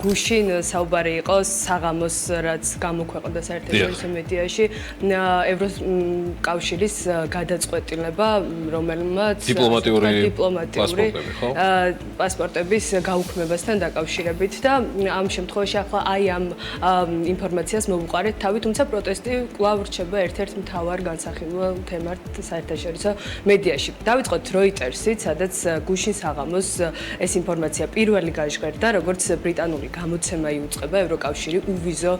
გუშინ საუბარი იყო საღამოს რაც გამოქვეყნდა საერთაშორისო მედიაში ევროკავშირის გადაწყვეტილება რომელმაც დიპლომატიური პასპორტების გაუქმებასთან დაკავშირებით და ამ შემთხვევაში ახლა აი ამ ინფორმაციას მოვუყარეთ თავი თუმცა პროტესტი კვლავ რჩება ერთ-ერთ მთავარ განსახილველ თემად საერთაშორისო მედიაში. დავიწყოთ Reuters-ით, სადაც გუშინ საღამოს ეს ინფორმაცია პირველი გაჟღერდა, როგორც ბრიტანული გამოცემა იუწყება ევროკავშირი უვიზო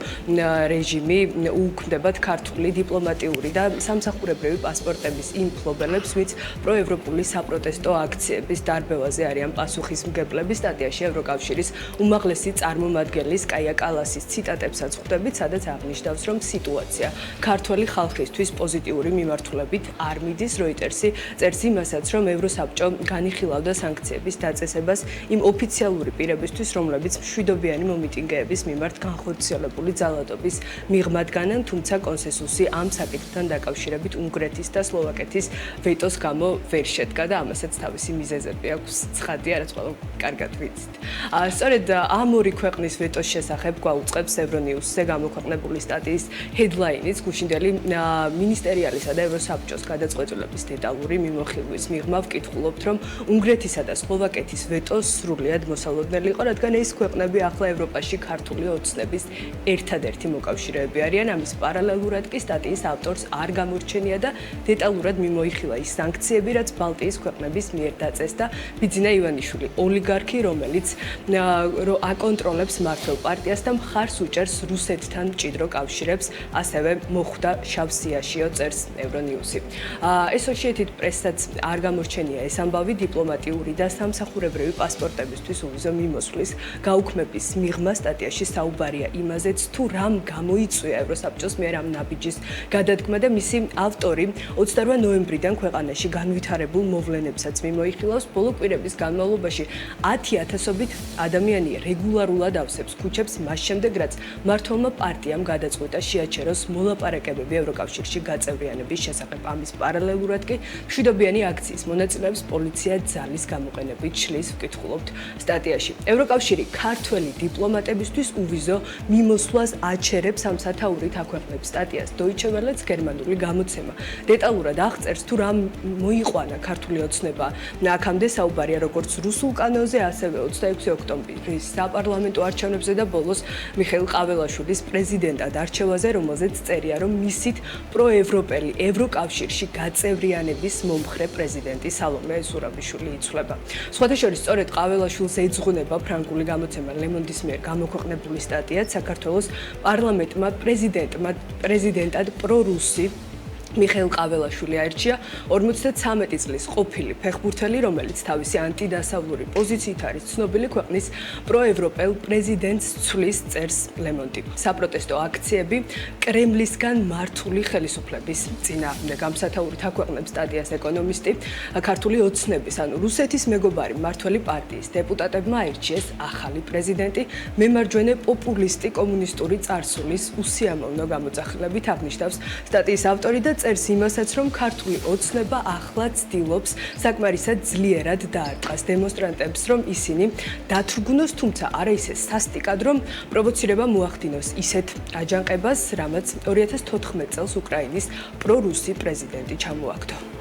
რეჟიმი უქმდებათ ქართული დიპლომატიური და სამსახურებრივი პასპორტების იმ მფლობელებს, ვინც პროევროპული საპროტესტო აქციების დარბევაზე არიან პასუხისმგებლები. სტატიაში ევროკავშირის უმაღლესი წარმომადგენლის კაია კალასის ციტატებსაც ხვდებით, სადაც აღნიშნავს, რომ სიტუაცია ქართველი ხალხისთვის პოზიტიური მიმართულებით არ მიდის. Reuters-ი წერს იმასაც, რომ ევროსაბჭო განიხილავდა სანქციების დაწესებას იმ ოფიციალური პირებისთვის, რომლებიც მშვიდობიანი მომიტინგეების მიმართ განხორციელებული ძალადობის მიღმადგანან, თუმცა კონსენსუსი ამ საკითხთან დაკავშირებით უნგრეთის და სლოვაკეთის ვეტოს გამო ვერ შედგა და ამასაც თავისი მიზეზები აქვს ცხადია, რაც ყველა კარგად ვიცით. სწორედ ამ ორი ქვეყნის ვეტოს შესახებ გვაუწყებს Euronews-ზე გამოქვეყნებული სტატიის headline-იც გუშინდელი მინისტერიალისა და ევროსაბჭოს გადაწყვეტილების დეტალური მიმოხილვის მიღმა ვკითხულობთ, რომ უნგრეთისა და სლოვაკეთის ვეტო სრულიად მოსალოდნელი იყო, რადგან ეს ქვეყნები ახლა ევროპაში ქართული ოცნების ერთადერთი მოკავშირეები არიან. ამის პარალელურად კი სტატიის ავტორს არ გამორჩენია და დეტალურად მიმოიხილა ის სანქციები, რაც ბალტიის ქვეყნების მიერ დაწესდა ბიძინა ივანიშვილი, ოლიგარქი, რომელიც აკონტროლებს მმართველ პარტიას და მხარს უჭერს რუსეთთან მჭიდრო კავშირებს, ასევე მოხვდა შავ სიაშიო წერს Euronews-ი. Associated Press-აც არ გამორჩენია ეს ამბავი დიპლომატიური და სამსახურებრივი პასპორტებისთვის უვიზო მიმოსვლის გაუქმების მიღმა სტატიაში საუბარია იმაზეც, თუ რამ გამოიწვია ევროსაბჭოს მიერ ამ ნაბიჯის გადადგმა და მისი ავტორი 28 ნოემბრიდან ქვეყანაში განვითარებულ მოვლენებსაც მიმოიხილავს. ბოლო კვირების განმავლობაში 10,000-ობით ადამიანი რეგულარულად ავსებს ქუჩებს მას შემდეგ, რაც მმართველმა პარტიამ გადაწყვიტა შეაჩეროს მოლაპარაკებები ევროკავშირში გაწევრიანების შესახებ. ამის პარალელურად კი მშვიდობიანი აქციის მონაწილეებს პოლიცია ძალის გამოყენებით შლის, ვკითხულობთ სტატიაში. ევროკავშირი ქართველი დიპლომატებისთვის უვიზო მიმოსვლას აჩერებს ამ სათაურით აქვეყნებს სტატიას Deutsche Welle-ს გერმანული გამოცემა. დეტალურად აღწერს, თუ რამ მოიყვანა ქართული ოცნება. აქამდე საუბარია როგორც რუსულ კანონზე, ასევე 26 ოქტომბრის საპარლამენტო არჩევნებზე და ბოლოს მიხეილ ყაველაშვილის პრეზიდენტად არჩევაზე, რომელზეც წერია, რომ მისით პროევროპელი ევროკავშირში გაწევრიანების მომხრე პრეზიდენტი სალომე ზურაბიშვილი იცვლება. სხვათა შორის, სწორედ ყაველაშვილს ეძღვნება ფრანგული გამოცემა Le Monde-ის მიერ გამოქვეყნებული სტატიაც საქართველოს პარლამენტმა პრეზიდენტად პრორუსი მიხეილ ყაველაშვილი აირჩია 53 წლის ყოფილი ფეხბურთელი, რომელიც თავისი ანტიდასავლური პოზიციით არის ცნობილი ქვეყნის პროევროპელ პრეზიდენტს ცვლის წერს Le Monde. საპროტესტო აქციები კრემლისგან მართული ხელისუფლების წინააღმდეგ. ამ სათაურით აქვეყნებს სტატიას ეკონომისტი. ქართული ოცნების, ანუ რუსეთის მეგობარი მმართველი პარტიის დეპუტატებმა აირჩიეს ახალი პრეზიდენტი მემარჯვენე პოპულისტი კომუნისტური წარსულის უსიამოვნო გამოძახილებით, აღნიშნავს სტატიის ავტორი და წერს იმასაც, რომ ქართული ოცნება ახლა ცდილობს საკმარისად ძლიერად დაარტყას დემონსტრანტებს, რომ ისინი დათრგუნოს, თუმცა არა ისე სასტიკად, რომ პროვოცირება მოახდინოს ისეთ აჯანყებას, რამაც 2014 წელს უკრაინის პრორუსი პრეზიდენტი ჩამოაგდო.